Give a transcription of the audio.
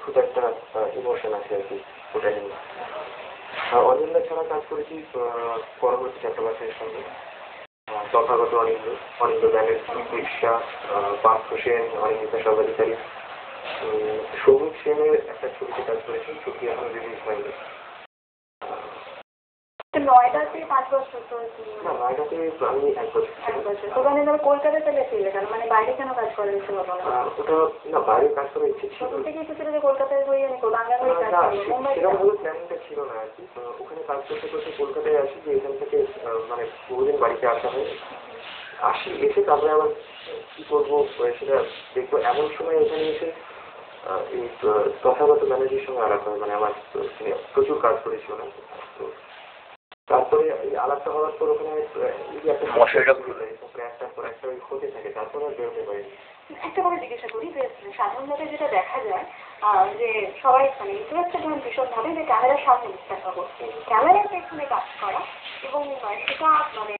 অদ্ভুত একটা ইমোশন আছে আর কি ওটা নিয়ে। অনিন্দা ছাড়া কাজ করেছি পরবর্তী চট্টোপাধ্যায়ের সঙ্গে, তথাগত অনিন্দ, অনিন্দ ব্যানার্জি, দীক্ষা, পার্থ সেন, অনিন্দিতা সর্বাধিকারী, সৌমিক সেনের একটা ছবিতে কাজ করেছি, ছবি এখন রিলিজ হয়নি। নয়ডাতে 5 বছর তো না, নয়ডাতে আমি 1 বছর। ওখানে ধরো কলকাতায় চলে এসেছিলে কেন, মানে বাইরে কেন কাজ করার ইচ্ছে হলো না? ওটা না, বাইরে কাজ করার ইচ্ছে ছিল, থেকে এসেছিল যে কলকাতায় হয়ে আমি বাংলা হয়ে কাজ করবো, মুম্বাই সেরকমভাবে প্ল্যানিংটা ছিল না আর কি। ওখানে কাজ করতে করতে কলকাতায় আসি, যে এখান থেকে মানে বহুদিন বাড়িতে আসা হয়, আসি এসে তারপরে আবার কি করবো সেটা দেখবো, এমন সময় এখানে এসে এই তথাগত ব্যানার্জির সঙ্গে আলাপ হয়, মানে আমার প্রচুর কাজ করেছি ওনার। তো তারপরে এই আলাপটা হওয়ার পর ওখানে একটা পর একটা হতে থাকে, তারপরে আর বেরোতে পারি। একটা কথা জিজ্ঞাসা করি যে সাধারণভাবে যেটা দেখা যায় যে সবাই মানে ইন্টারেস্টেড হন ভীষণভাবে যে ক্যামেরার সামনে দেখা করছে, ক্যামেরার পেছনে কাজ করা এবং সেটা মানে